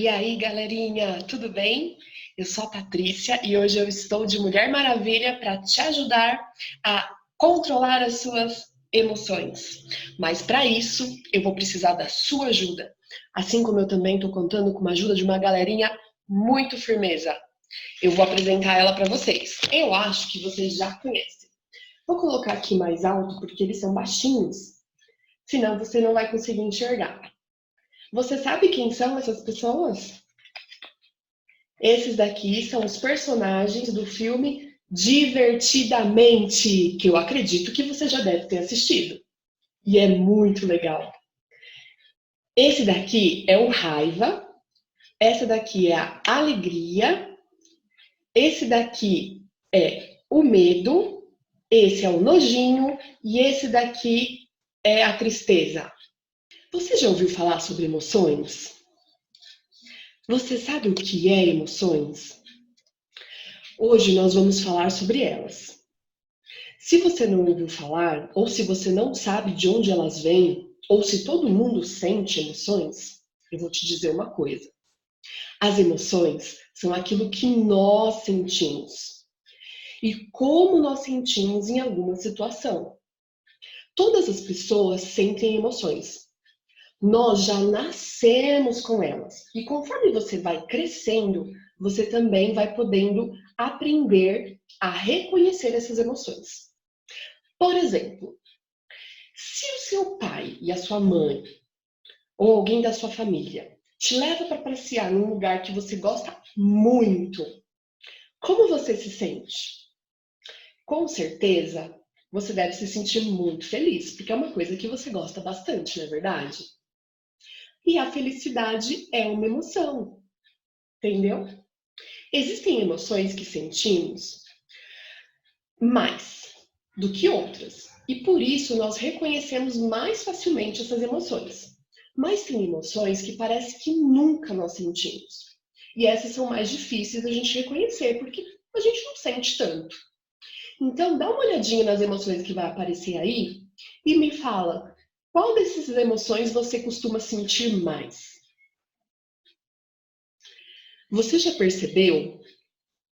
E aí, galerinha, tudo bem? Eu sou a Patrícia e hoje eu estou de Mulher Maravilha para te ajudar a controlar as suas emoções. Mas para isso, eu vou precisar da sua ajuda. Assim como eu também estou contando com a ajuda de uma galerinha muito firmeza. Eu vou apresentar ela para vocês. Eu acho que vocês já conhecem. Vou colocar aqui mais alto porque eles são baixinhos, senão você não vai conseguir enxergar. Você sabe quem são essas pessoas? Esses daqui são os personagens do filme Divertidamente, que eu acredito que você já deve ter assistido. E é muito legal. Esse daqui é o Raiva, essa daqui é a Alegria, esse daqui é o Medo, esse é o Nojinho e esse daqui é a Tristeza. Você já ouviu falar sobre emoções? Você sabe o que é emoções? Hoje nós vamos falar sobre elas. Se você não ouviu falar, ou se você não sabe de onde elas vêm, ou se todo mundo sente emoções, eu vou te dizer uma coisa. As emoções são aquilo que nós sentimos. E como nós sentimos em alguma situação. Todas as pessoas sentem emoções. Nós já nascemos com elas. E conforme você vai crescendo, você também vai podendo aprender a reconhecer essas emoções. Por exemplo, se o seu pai e a sua mãe, ou alguém da sua família, te leva para passear num lugar que você gosta muito, como você se sente? Com certeza, você deve se sentir muito feliz, porque é uma coisa que você gosta bastante, não é verdade? E a felicidade é uma emoção, entendeu? Existem emoções que sentimos mais do que outras, e por isso nós reconhecemos mais facilmente essas emoções. Mas tem emoções que parece que nunca nós sentimos. E essas são mais difíceis da gente reconhecer, porque a gente não sente tanto. Então, dá uma olhadinha nas emoções que vai aparecer aí e me fala, qual dessas emoções você costuma sentir mais? Você já percebeu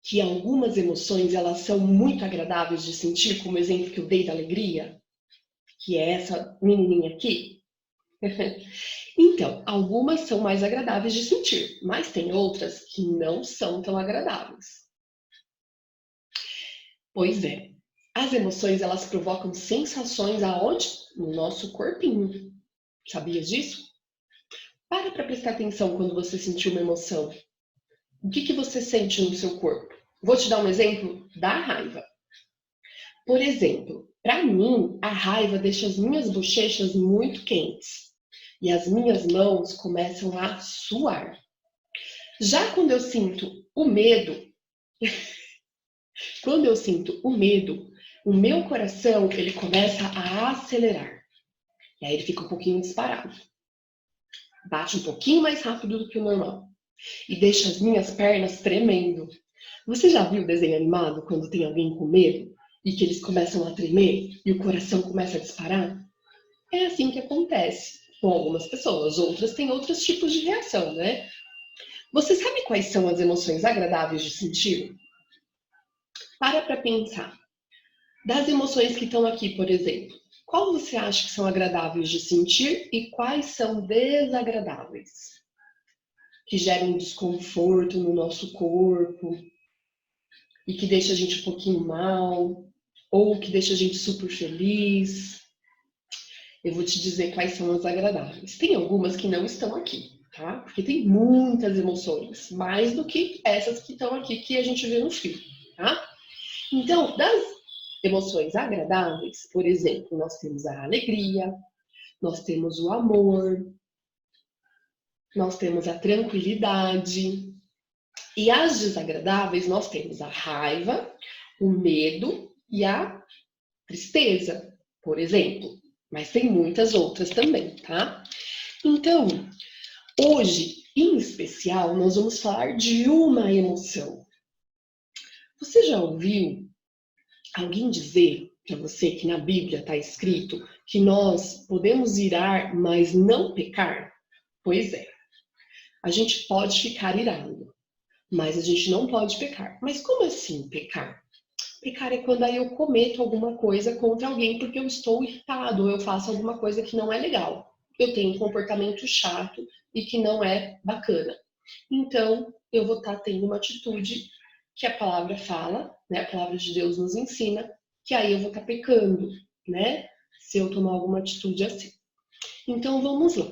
que algumas emoções elas são muito agradáveis de sentir, como o exemplo que eu dei da alegria, que é essa menininha aqui? Então, algumas são mais agradáveis de sentir, mas tem outras que não são tão agradáveis. Pois é, as emoções elas provocam sensações aonde? No nosso corpinho. Sabia disso? Para prestar atenção quando você sentir uma emoção. O que você sente no seu corpo? Vou te dar um exemplo da raiva. Por exemplo, para mim, a raiva deixa as minhas bochechas muito quentes e as minhas mãos começam a suar. Já quando eu sinto o medo, o meu coração ele começa a acelerar. E aí ele fica um pouquinho disparado. Bate um pouquinho mais rápido do que o normal. E deixa as minhas pernas tremendo. Você já viu o desenho animado quando tem alguém com medo e que eles começam a tremer e o coração começa a disparar? É assim que acontece com algumas pessoas. Outras têm outros tipos de reação, né? Você sabe quais são as emoções agradáveis de sentir? Para pensar. Das emoções que estão aqui, por exemplo, qual você acha que são agradáveis de sentir e quais são desagradáveis? Que geram desconforto no nosso corpo e que deixa a gente um pouquinho mal, ou que deixa a gente super feliz. Eu vou te dizer quais são as agradáveis. Tem algumas que não estão aqui, tá? Porque tem muitas emoções, mais do que essas que estão aqui que a gente vê no filme, tá? Então, das emoções agradáveis, por exemplo, nós temos a alegria, nós temos o amor, nós temos a tranquilidade. E as desagradáveis, nós temos a raiva, o medo e a tristeza, por exemplo. Mas tem muitas outras também, tá? Então, hoje, em especial, nós vamos falar de uma emoção. Você já ouviu alguém dizer para você que na Bíblia está escrito que nós podemos irar, mas não pecar? Pois é. A gente pode ficar irado, mas a gente não pode pecar. Mas como assim pecar? Pecar é quando aí eu cometo alguma coisa contra alguém porque eu estou irritado, ou eu faço alguma coisa que não é legal. Eu tenho um comportamento chato e que não é bacana. Então, eu vou estar tendo uma atitude que a palavra fala, né? A palavra de Deus nos ensina, que aí eu vou estar pecando, né? Se eu tomar alguma atitude assim. Então, vamos lá.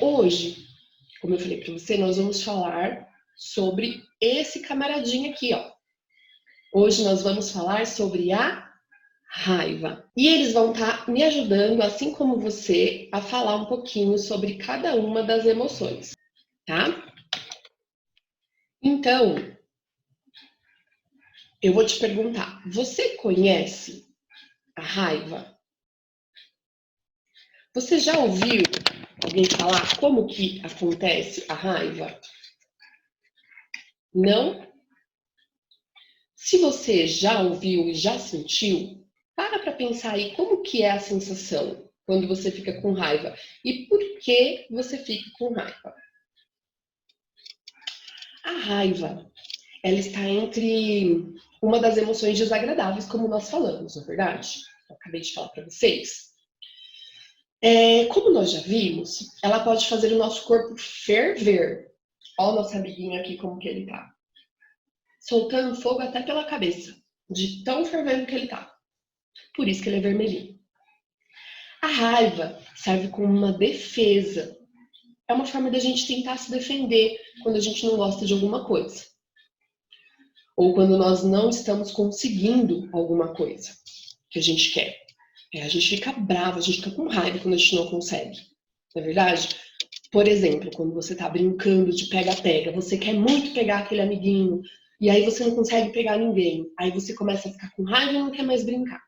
Hoje, como eu falei para você, nós vamos falar sobre esse camaradinho aqui, ó. Hoje nós vamos falar sobre a raiva. E eles vão estar me ajudando, assim como você, a falar um pouquinho sobre cada uma das emoções, tá? Então, eu vou te perguntar, você conhece a raiva? Você já ouviu alguém falar como que acontece a raiva? Não? Se você já ouviu e já sentiu, para pensar aí como que é a sensação quando você fica com raiva e por que você fica com raiva. A raiva, ela está entre uma das emoções desagradáveis, como nós falamos, não é verdade? Eu acabei de falar para vocês. Como nós já vimos, ela pode fazer o nosso corpo ferver. Olha o nosso amiguinho aqui como que ele tá. Soltando fogo até pela cabeça, de tão fervendo que ele tá. Por isso que ele é vermelhinho. A raiva serve como uma defesa. É uma forma da gente tentar se defender quando a gente não gosta de alguma coisa. Ou quando nós não estamos conseguindo alguma coisa que a gente quer. A gente fica bravo, a gente fica com raiva quando a gente não consegue. Não é verdade? Por exemplo, quando você está brincando de pega-pega, você quer muito pegar aquele amiguinho, e aí você não consegue pegar ninguém. Aí você começa a ficar com raiva e não quer mais brincar.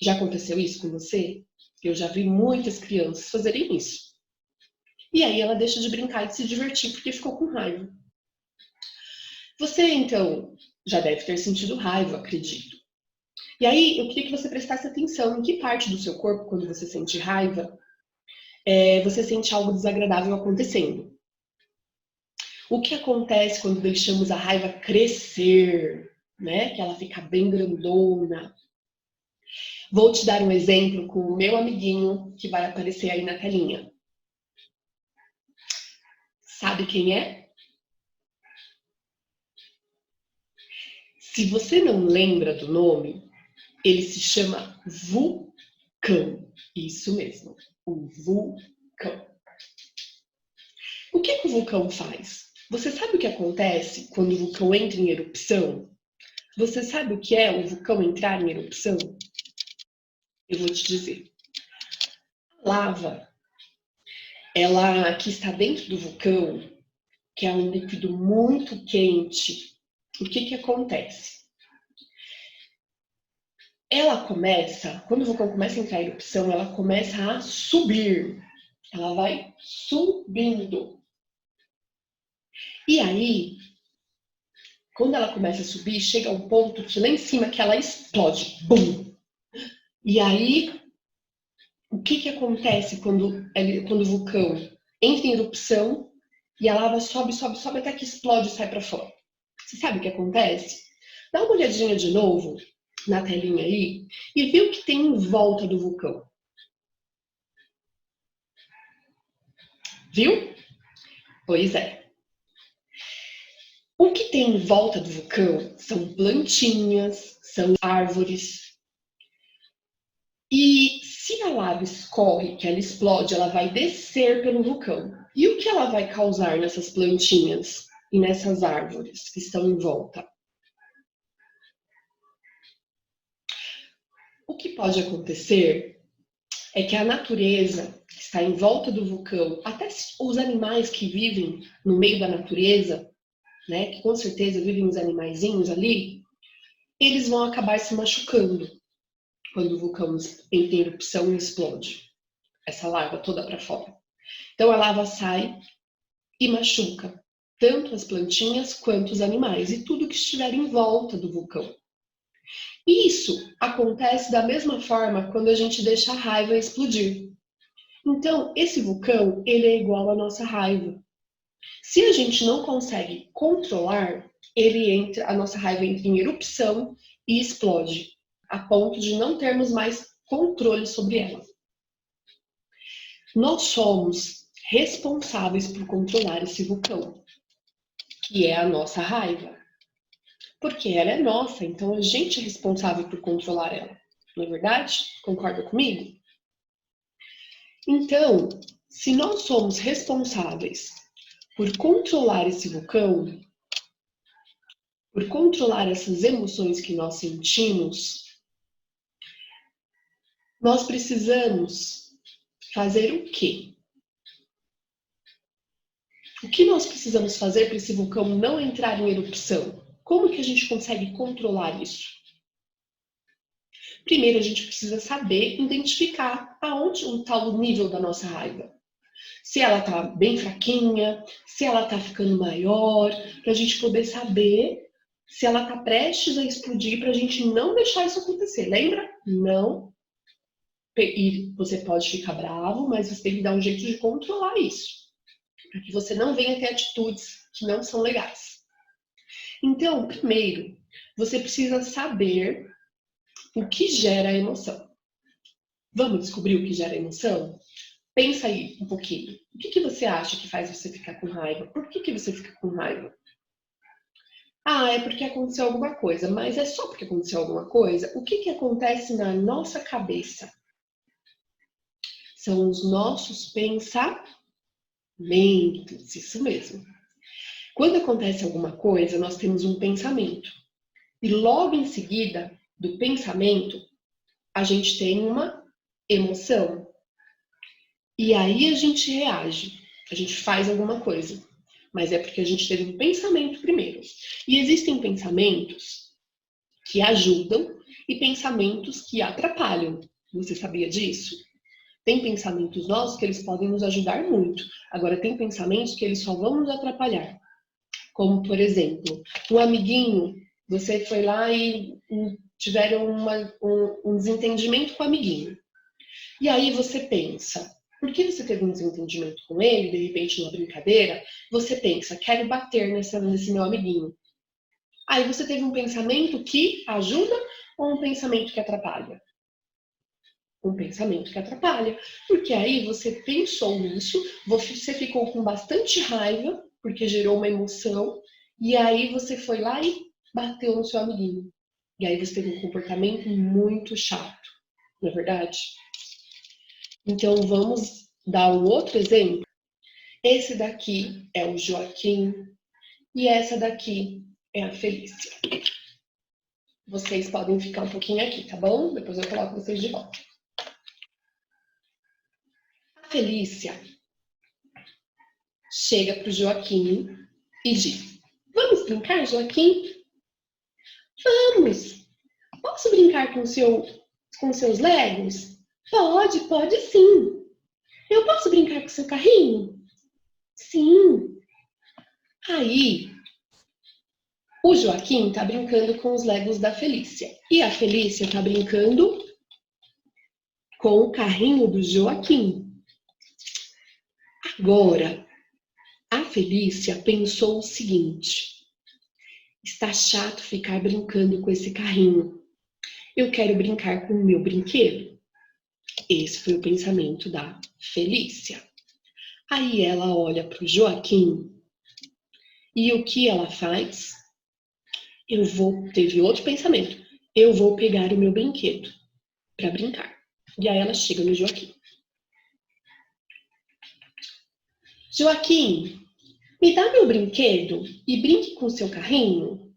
Já aconteceu isso com você? Eu já vi muitas crianças fazerem isso. E aí ela deixa de brincar e de se divertir porque ficou com raiva. Você, então, já deve ter sentido raiva, acredito. E aí eu queria que você prestasse atenção em que parte do seu corpo, quando você sente raiva, você sente algo desagradável acontecendo. O que acontece quando deixamos a raiva crescer, né? Que ela fica bem grandona. Vou te dar um exemplo com o meu amiguinho que vai aparecer aí na telinha. Sabe quem é? Se você não lembra do nome, ele se chama vulcão. Isso mesmo, o vulcão. O que o vulcão faz? Você sabe o que acontece quando o vulcão entra em erupção? Você sabe o que é o vulcão entrar em erupção? Eu vou te dizer. A lava, ela que está dentro do vulcão, que é um líquido muito quente, o que acontece? Ela começa, quando o vulcão começa a entrar em erupção, ela começa a subir. Ela vai subindo. E aí, quando ela começa a subir, chega um ponto que lá em cima que ela explode. Bum! E aí, o que acontece quando o vulcão entra em erupção e a lava sobe, sobe, sobe até que explode e sai para fora? Você sabe o que acontece? Dá uma olhadinha de novo na telinha aí e vê o que tem em volta do vulcão. Viu? Pois é. O que tem em volta do vulcão são plantinhas, são árvores. E se a lava escorre, que ela explode, ela vai descer pelo vulcão. E o que ela vai causar nessas plantinhas e nessas árvores que estão em volta? O que pode acontecer é que a natureza que está em volta do vulcão, até os animais que vivem no meio da natureza, né, que com certeza vivem os animaizinhos ali, eles vão acabar se machucando quando o vulcão entra em erupção e explode essa lava toda para fora. Então a lava sai e machuca tanto as plantinhas quanto os animais e tudo que estiver em volta do vulcão. Isso acontece da mesma forma quando a gente deixa a raiva explodir. Então, esse vulcão, ele é igual à nossa raiva. Se a gente não consegue controlar, a nossa raiva entra em erupção e explode, a ponto de não termos mais controle sobre ela. Nós somos responsáveis por controlar esse vulcão, que é a nossa raiva. Porque ela é nossa, então a gente é responsável por controlar ela. Não é verdade? Concorda comigo? Então, se nós somos responsáveis por controlar esse vulcão, por controlar essas emoções que nós sentimos, nós precisamos fazer o quê? O que nós precisamos fazer para esse vulcão não entrar em erupção? Como que a gente consegue controlar isso? Primeiro, a gente precisa saber identificar aonde está o nível da nossa raiva. Se ela está bem fraquinha, se ela está ficando maior, para a gente poder saber se ela está prestes a explodir, para a gente não deixar isso acontecer. Lembra? Não. E você pode ficar bravo, mas você tem que dar um jeito de controlar isso, para que você não venha ter atitudes que não são legais. Então, primeiro, você precisa saber o que gera a emoção. Vamos descobrir o que gera a emoção? Pensa aí um pouquinho. O que você acha que faz você ficar com raiva? Por que você fica com raiva? Ah, é porque aconteceu alguma coisa. Mas é só porque aconteceu alguma coisa? O que acontece na nossa cabeça? São os nossos pensamentos. Isso mesmo. Quando acontece alguma coisa, nós temos um pensamento. E logo em seguida do pensamento, a gente tem uma emoção. E aí a gente reage, a gente faz alguma coisa. Mas é porque a gente teve um pensamento primeiro. E existem pensamentos que ajudam e pensamentos que atrapalham. Você sabia disso? Tem pensamentos nossos que eles podem nos ajudar muito. Agora, tem pensamentos que eles só vão nos atrapalhar. Como, por exemplo, um amiguinho, você foi lá e tiveram um desentendimento com o amiguinho. E aí você pensa, porque você teve um desentendimento com ele, de repente numa brincadeira, você pensa, quero bater nesse meu amiguinho. Aí você teve um pensamento que ajuda ou um pensamento que atrapalha? Um pensamento que atrapalha. Porque aí você pensou nisso, você ficou com bastante raiva, porque gerou uma emoção, e aí você foi lá e bateu no seu amiguinho. E aí você teve um comportamento muito chato, não é verdade? Então vamos dar um outro exemplo. Esse daqui é o Joaquim e essa daqui é a Felícia. Vocês podem ficar um pouquinho aqui, tá bom? Depois eu coloco vocês de volta. A Felícia chega para o Joaquim e diz: vamos brincar, Joaquim? Vamos! Posso brincar com seus Legos? Pode sim. Eu posso brincar com seu carrinho? Sim. Aí, o Joaquim tá brincando com os Legos da Felícia. E a Felícia tá brincando com o carrinho do Joaquim. Agora, a Felícia pensou o seguinte: está chato ficar brincando com esse carrinho. Eu quero brincar com o meu brinquedo. Esse foi o pensamento da Felícia. Aí ela olha para o Joaquim e o que ela faz? Teve outro pensamento. Eu vou pegar o meu brinquedo para brincar. E aí ela chega no Joaquim. Joaquim, me dá meu brinquedo e brinque com seu carrinho?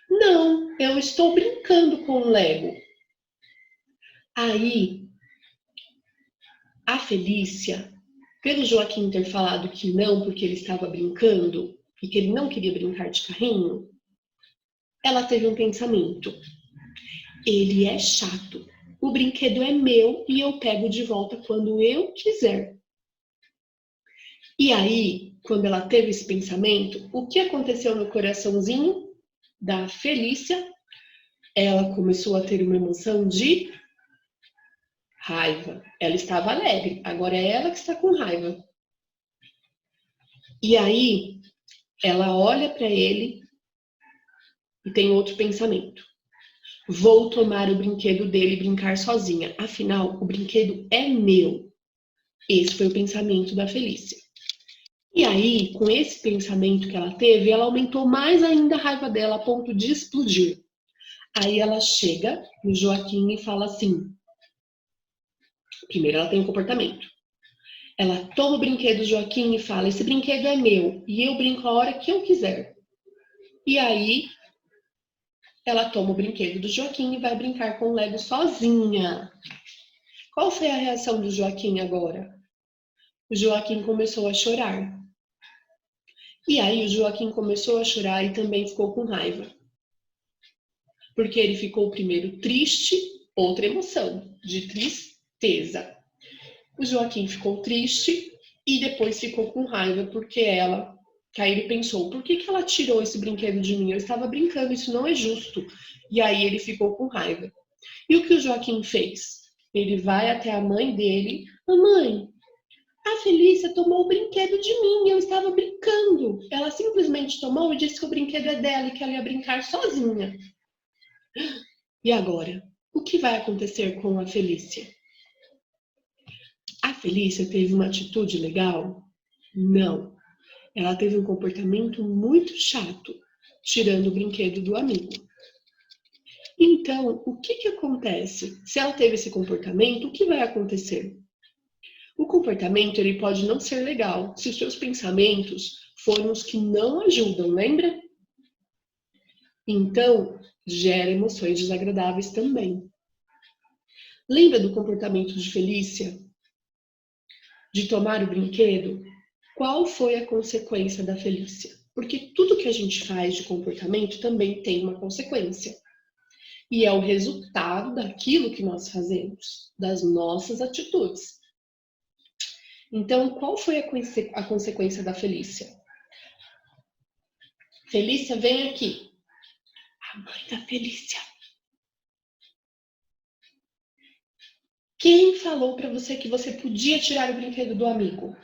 Não, eu estou brincando com o Lego. Aí, a Felícia, pelo Joaquim ter falado que não porque ele estava brincando e que ele não queria brincar de carrinho, ela teve um pensamento. Ele é chato. O brinquedo é meu e eu pego de volta quando eu quiser. E aí, quando ela teve esse pensamento, o que aconteceu no coraçãozinho da Felícia? Ela começou a ter uma emoção de raiva. Ela estava alegre, agora é ela que está com raiva. E aí, ela olha para ele e tem outro pensamento. Vou tomar o brinquedo dele e brincar sozinha. Afinal, o brinquedo é meu. Esse foi o pensamento da Felícia. E aí, com esse pensamento que ela teve, ela aumentou mais ainda a raiva dela a ponto de explodir. Aí ela chega no Joaquim e fala assim. Primeiro ela tem um comportamento. Ela toma o brinquedo do Joaquim e fala, esse brinquedo é meu e eu brinco a hora que eu quiser. E aí ela toma o brinquedo do Joaquim e vai brincar com o Lego sozinha. Qual foi a reação do Joaquim agora? O Joaquim começou a chorar. E aí o Joaquim começou a chorar e também ficou com raiva. Porque ele ficou primeiro triste, outra emoção, de tristeza. O Joaquim ficou triste e depois ficou com raiva porque ela... Que aí ele pensou, por que ela tirou esse brinquedo de mim? Eu estava brincando, isso não é justo. E aí ele ficou com raiva. E o que o Joaquim fez? Ele vai até a mãe dele. Mamãe, a Felícia tomou o brinquedo de mim, eu estava brincando. Ela simplesmente tomou e disse que o brinquedo é dela e que ela ia brincar sozinha. E agora? O que vai acontecer com a Felícia? A Felícia teve uma atitude legal? Não. Ela teve um comportamento muito chato, tirando o brinquedo do amigo. Então, o que acontece? Se ela teve esse comportamento, o que vai acontecer? O comportamento ele pode não ser legal se os seus pensamentos forem os que não ajudam, lembra? Então, gera emoções desagradáveis também. Lembra do comportamento de Felícia? De tomar o brinquedo? Qual foi a consequência da Felícia? Porque tudo que a gente faz de comportamento também tem uma consequência. E é o resultado daquilo que nós fazemos, das nossas atitudes. Então, qual foi a consequência da Felícia? Felícia, vem aqui. A mãe da Felícia. Quem falou para você que você podia tirar o brinquedo do amigo?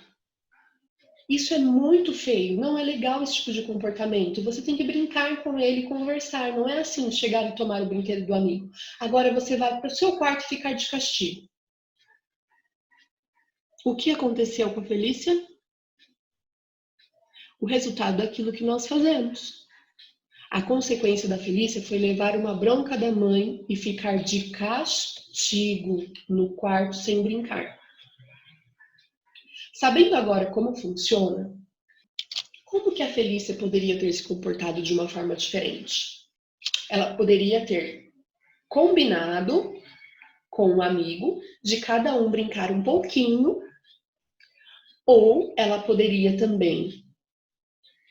Isso é muito feio, não é legal esse tipo de comportamento. Você tem que brincar com ele e conversar, não é assim chegar e tomar o brinquedo do amigo. Agora você vai para o seu quarto ficar de castigo. O que aconteceu com a Felícia? O resultado daquilo que nós fazemos. A consequência da Felícia foi levar uma bronca da mãe e ficar de castigo no quarto sem brincar. Sabendo agora como funciona, como que a Felícia poderia ter se comportado de uma forma diferente? Ela poderia ter combinado com um amigo de cada um brincar um pouquinho, ou ela poderia também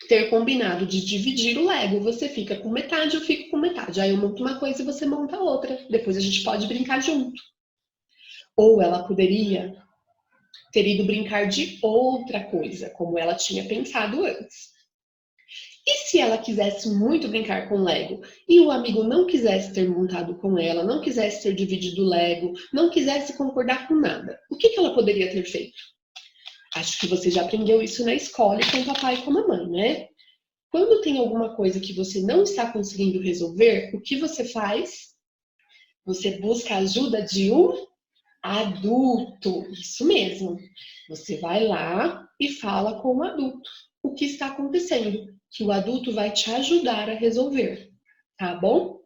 ter combinado de dividir o Lego. Você fica com metade, eu fico com metade. Aí eu monto uma coisa e você monta outra. Depois a gente pode brincar junto. Ou ela poderia ter ido brincar de outra coisa, como ela tinha pensado antes. E se ela quisesse muito brincar com Lego e o amigo não quisesse ter montado com ela, não quisesse ter dividido o Lego, não quisesse concordar com nada, o que ela poderia ter feito? Acho que você já aprendeu isso na escola e com o papai e com a mamãe, né? Quando tem alguma coisa que você não está conseguindo resolver, o que você faz? Você busca a ajuda de um adulto. Isso mesmo. Você vai lá e fala com o adulto o que está acontecendo, que o adulto vai te ajudar a resolver, tá bom?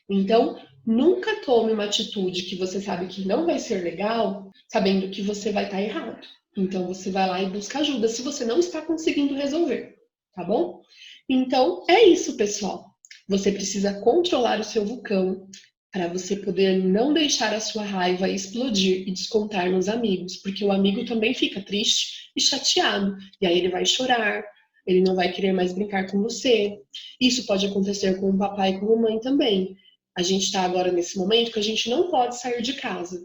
Então, nunca tome uma atitude que você sabe que não vai ser legal, sabendo que você vai estar errado. Então, você vai lá e busca ajuda se você não está conseguindo resolver, tá bom? Então, é isso, pessoal. Você precisa controlar o seu vulcão para você poder não deixar a sua raiva explodir e descontar nos amigos, porque o amigo também fica triste e chateado, e aí ele vai chorar, ele não vai querer mais brincar com você. Isso pode acontecer com o papai e com a mãe também. A gente está agora nesse momento que a gente não pode sair de casa,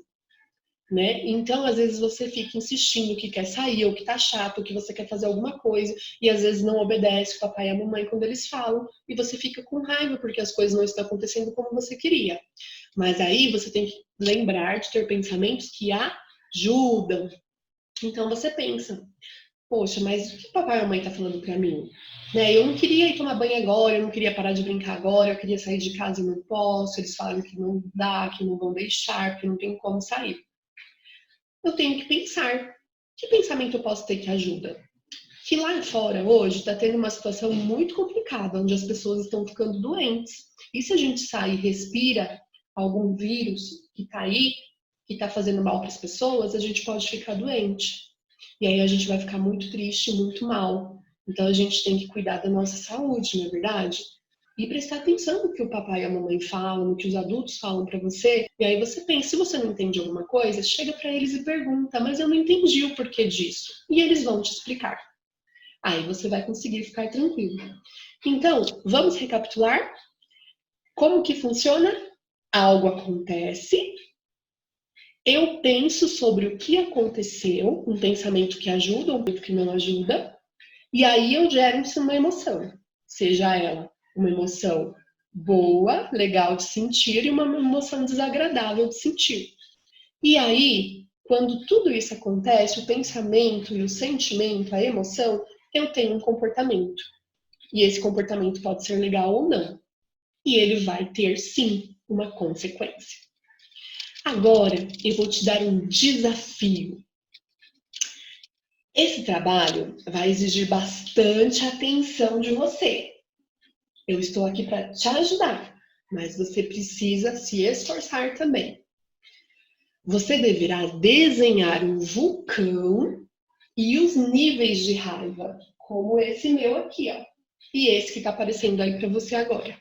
né? Então, às vezes você fica insistindo que quer sair, ou que tá chato, ou que você quer fazer alguma coisa, e às vezes não obedece o papai e a mamãe quando eles falam, e você fica com raiva porque as coisas não estão acontecendo como você queria. Mas aí você tem que lembrar de ter pensamentos que ajudam. Então você pensa, poxa, mas o que o papai e a mamãe tá falando pra mim? Né? Eu não queria ir tomar banho agora, eu não queria parar de brincar agora, eu queria sair de casa e não posso, eles falaram que não dá, que não vão deixar, que não tem como sair. Eu tenho que pensar, que pensamento eu posso ter que ajuda? Que lá fora hoje está tendo uma situação muito complicada, onde as pessoas estão ficando doentes. E se a gente sai e respira algum vírus que está aí, que está fazendo mal para as pessoas, a gente pode ficar doente. E aí a gente vai ficar muito triste, muito mal. Então a gente tem que cuidar da nossa saúde, não é verdade? E prestar atenção no que o papai e a mamãe falam, no que os adultos falam para você. E aí você pensa, se você não entende alguma coisa, chega para eles e pergunta, mas eu não entendi o porquê disso. E eles vão te explicar. Aí você vai conseguir ficar tranquilo. Então, vamos recapitular? Como que funciona? Algo acontece, eu penso sobre o que aconteceu, um pensamento que ajuda, um pensamento que não ajuda, e aí eu gero uma emoção, seja ela uma emoção boa, legal de sentir, e uma emoção desagradável de sentir. E aí, quando tudo isso acontece, o pensamento e o sentimento, a emoção, eu tenho um comportamento. E esse comportamento pode ser legal ou não. E ele vai ter, sim, uma consequência. Agora, eu vou te dar um desafio. Esse trabalho vai exigir bastante atenção de você. Eu estou aqui para te ajudar, mas você precisa se esforçar também. Você deverá desenhar um vulcão e os níveis de raiva, como esse meu aqui, ó. E esse que está aparecendo aí para você agora.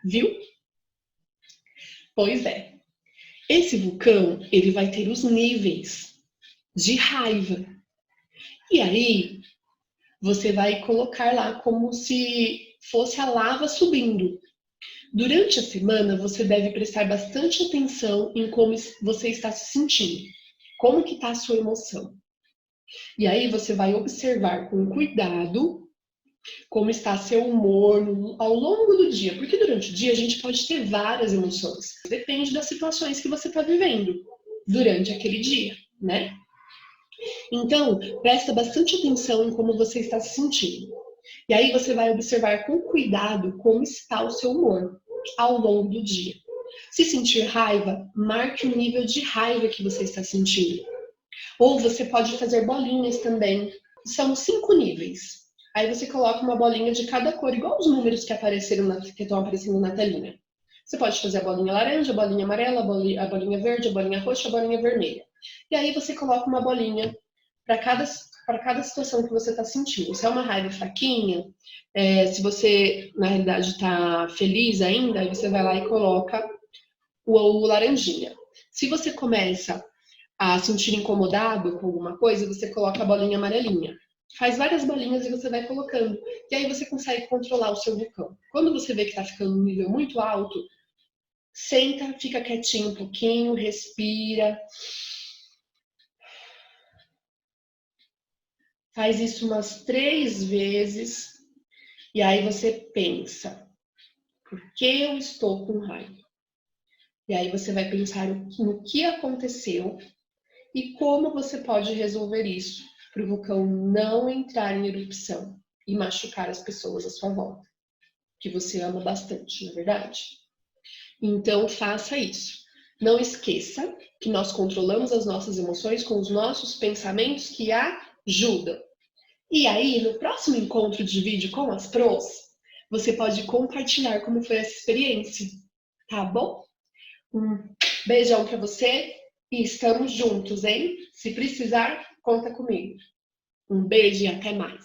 Viu? Pois é. Esse vulcão, ele vai ter os níveis de raiva. E aí, você vai colocar lá como se fosse a lava subindo. Durante a semana, você deve prestar bastante atenção em como você está se sentindo. Como que está a sua emoção. E aí, você vai observar com cuidado como está seu humor ao longo do dia. Porque durante o dia, a gente pode ter várias emoções. Depende das situações que você está vivendo durante aquele dia, né? Então, presta bastante atenção em como você está se sentindo. E aí você vai observar com cuidado como está o seu humor ao longo do dia. Se sentir raiva, marque o nível de raiva que você está sentindo. Ou você pode fazer bolinhas também. São 5 níveis. Aí você coloca uma bolinha de cada cor, igual os números que estão aparecendo na telinha. Você pode fazer a bolinha laranja, a bolinha amarela, a bolinha verde, a bolinha roxa, a bolinha vermelha. E aí você coloca uma bolinha para cada situação que você está sentindo. Se é uma raiva fraquinha, se você, na realidade, está feliz ainda, aí você vai lá e coloca o laranjinha. Se você começa a sentir incomodado com alguma coisa, você coloca a bolinha amarelinha. Faz várias bolinhas e você vai colocando. E aí você consegue controlar o seu vulcão. Quando você vê que está ficando um nível muito alto, senta, fica quietinho um pouquinho, respira. Faz isso umas 3 vezes. E aí você pensa, por que eu estou com raiva? E aí você vai pensar no que aconteceu e como você pode resolver isso para o vulcão não entrar em erupção e machucar as pessoas à sua volta, que você ama bastante, não é verdade? Então faça isso. Não esqueça que nós controlamos as nossas emoções com os nossos pensamentos que ajudam. E aí, no próximo encontro de vídeo com as pros, você pode compartilhar como foi essa experiência, tá bom? Um beijão pra você e estamos juntos, hein? Se precisar, conta comigo. Um beijo e até mais.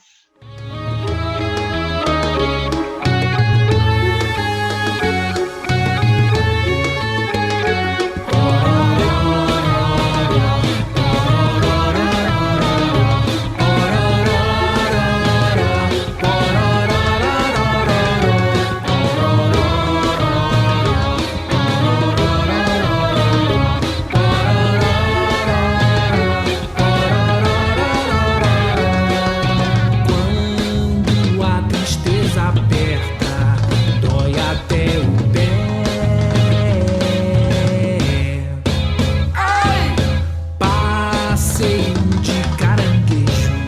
Passeio de caranguejo.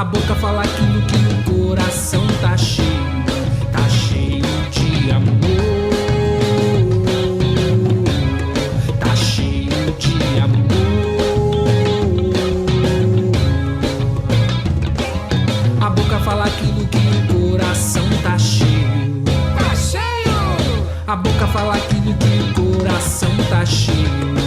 A boca fala aquilo que o coração tá cheio de amor. Tá cheio de amor. A boca fala aquilo que o coração tá cheio. Tá cheio! A boca fala aquilo que o coração tá cheio.